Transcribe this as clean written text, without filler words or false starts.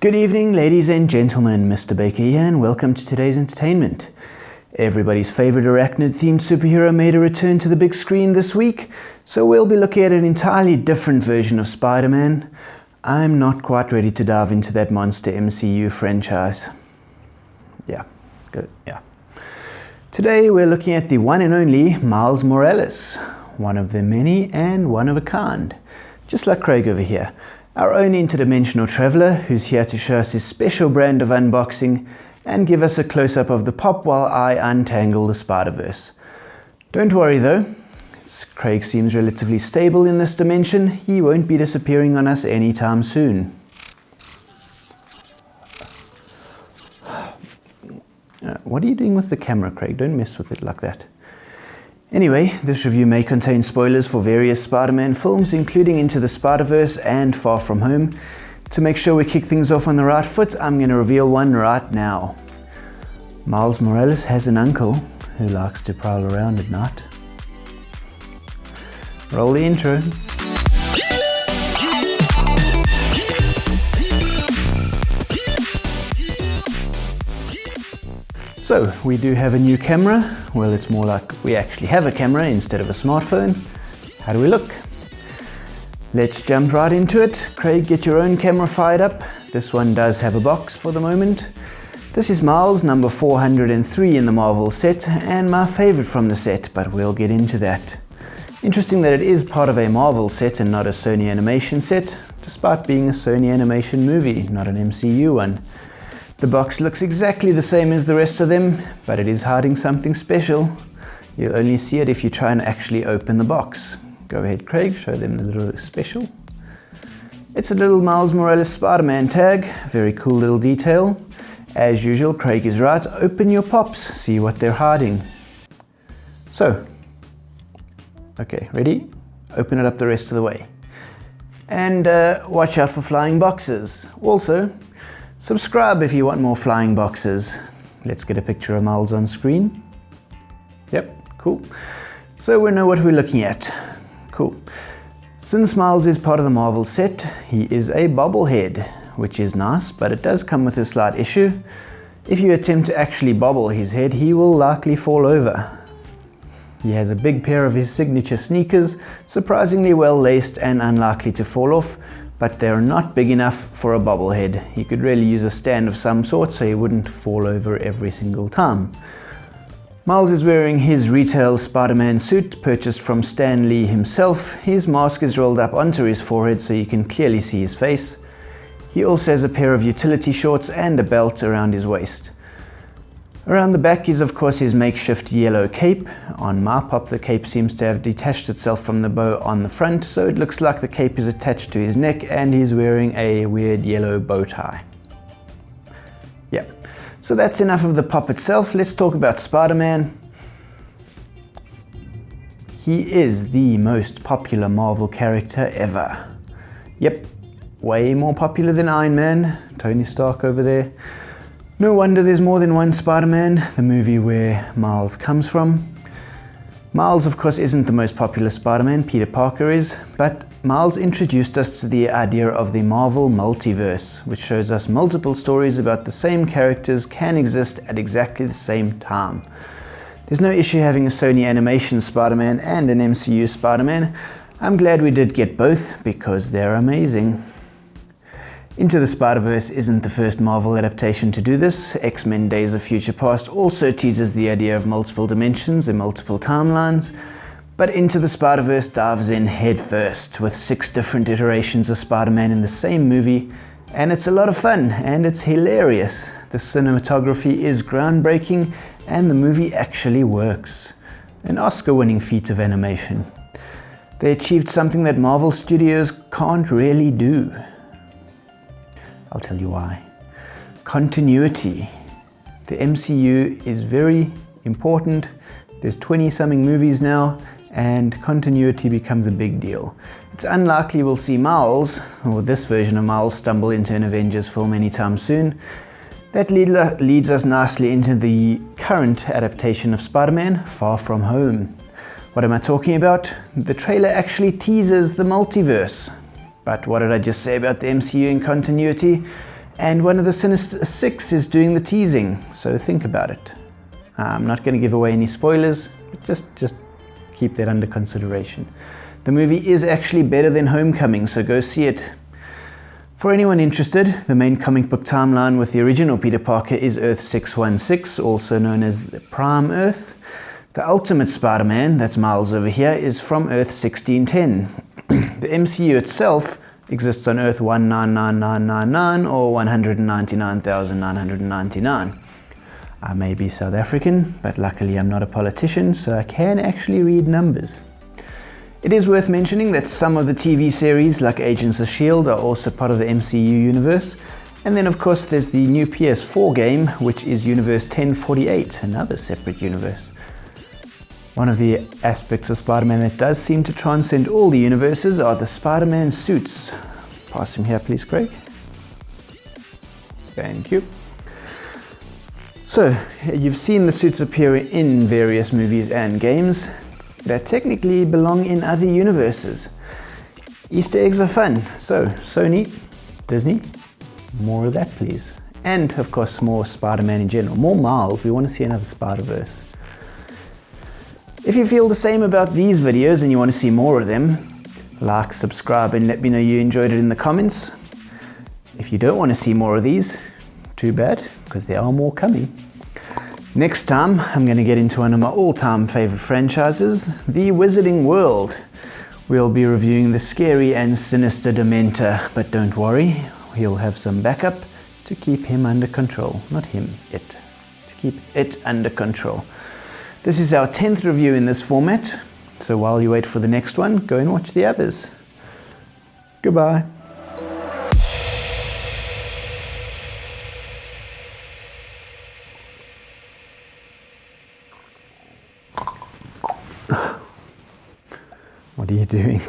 Good evening, ladies and gentlemen. Mr. Baker here, and welcome to today's entertainment. Everybody's favorite arachnid-themed superhero made a return to the big screen this week, so we'll be looking at an entirely different version of Spider-Man. I'm not quite ready to dive into that monster MCU franchise. Yeah. Today we're looking at the one and only Miles Morales, one of the many and one of a kind. Just like Craig over here, our own interdimensional traveler who's here to show us his special brand of unboxing and give us a close-up of the pop while I untangle the Spider-Verse. Don't worry though, Craig seems relatively stable in this dimension. He won't be disappearing on us anytime soon. What are you doing with the camera, Craig? Don't mess with it like that. Anyway, this review may contain spoilers for various Spider-Man films, including Into the Spider-Verse and Far From Home. To make sure we kick things off on the right foot, I'm going to reveal one right now. Miles Morales has an uncle who likes to prowl around at night. Roll the intro. So, we do have a new camera. Well, it's more like we actually have a camera instead of a smartphone. How do we look? Let's jump right into it. Craig, get your own camera fired up. This one does have a box for the moment. This is Miles, number 403 in the Marvel set, and my favorite from the set, but we'll get into that. Interesting that it is part of a Marvel set and not a Sony animation set, despite being a Sony animation movie, not an MCU one. The box looks exactly the same as the rest of them, but it is hiding something special. You'll only see it if you try and actually open the box. Go ahead, Craig, show them the little special. It's a little Miles Morales Spider-Man tag, very cool little detail. As usual, Craig is right, open your pops, see what they're hiding. So, okay, ready? Open it up the rest of the way. And watch out for flying boxes. Also, subscribe if you want more flying boxes. Let's get a picture of Miles on screen. Yep, cool. So we know what we're looking at. Cool. Since Miles is part of the Marvel set, he is a bobblehead, which is nice, but it does come with a slight issue. If you attempt to actually bobble his head, he will likely fall over. He has a big pair of his signature sneakers, surprisingly well laced and unlikely to fall off, but they're not big enough for a bobblehead. He could really use a stand of some sort so he wouldn't fall over every single time. Miles is wearing his retail Spider-Man suit purchased from Stan Lee himself. His mask is rolled up onto his forehead so you can clearly see his face. He also has a pair of utility shorts and a belt around his waist. Around the back is of course his makeshift yellow cape. On my pop, the cape seems to have detached itself from the bow on the front, so it looks like the cape is attached to his neck and he's wearing a weird yellow bow tie. Yeah, so that's enough of the pop itself. Let's talk about Spider-Man. He is the most popular Marvel character ever. Yep, way more popular than Iron Man, Tony Stark over there. No wonder there's more than one Spider-Man, the movie where Miles comes from. Miles, of course, isn't the most popular Spider-Man, Peter Parker is, but Miles introduced us to the idea of the Marvel multiverse, which shows us multiple stories about the same characters can exist at exactly the same time. There's no issue having a Sony animation Spider-Man and an MCU Spider-Man. I'm glad we did get both, because they're amazing. Into the Spider-Verse isn't the first Marvel adaptation to do this. X-Men Days of Future Past also teases the idea of multiple dimensions and multiple timelines. But Into the Spider-Verse dives in headfirst with 6 different iterations of Spider-Man in the same movie, and it's a lot of fun and it's hilarious. The cinematography is groundbreaking and the movie actually works. An Oscar-winning feat of animation. They achieved something that Marvel Studios can't really do. I'll tell you why. Continuity. The MCU is very important. There's 20-something movies now, and continuity becomes a big deal. It's unlikely we'll see Miles, or this version of Miles, stumble into an Avengers film anytime soon. That leads us nicely into the current adaptation of Spider-Man, Far From Home. What am I talking about? The trailer actually teases the multiverse. But what did I just say about the MCU and continuity? And one of the Sinister Six is doing the teasing, so think about it. I'm not going to give away any spoilers, but just keep that under consideration. The movie is actually better than Homecoming, so go see it. For anyone interested, the main comic book timeline with the original Peter Parker is Earth 616, also known as the Prime Earth. The Ultimate Spider-Man, that's Miles over here, is from Earth 1610. The MCU itself exists on Earth 199999 or 199,999. I may be South African, but luckily I'm not a politician, so I can actually read numbers. It is worth mentioning that some of the TV series, like Agents of S.H.I.E.L.D., are also part of the MCU universe. And then of course there's the new PS4 game, which is Universe 1048, another separate universe. One of the aspects of Spider-Man that does seem to transcend all the universes are the Spider-Man suits. Pass him here please, Craig. Thank you. So, you've seen the suits appear in various movies and games that technically belong in other universes. Easter eggs are fun, so Sony, Disney, more of that please. And of course more Spider-Man in general, more Miles, we want to see another Spider-Verse. If you feel the same about these videos and you want to see more of them, like, subscribe and let me know you enjoyed it in the comments. If you don't want to see more of these, too bad, because there are more coming. Next time, I'm going to get into one of my all-time favorite franchises, The Wizarding World. We'll be reviewing the scary and sinister Dementor, but don't worry, he'll have some backup to keep him under control. Not him, it. To keep it under control. This is our 10th review in this format, so while you wait for the next one, go and watch the others. Goodbye. What are you doing?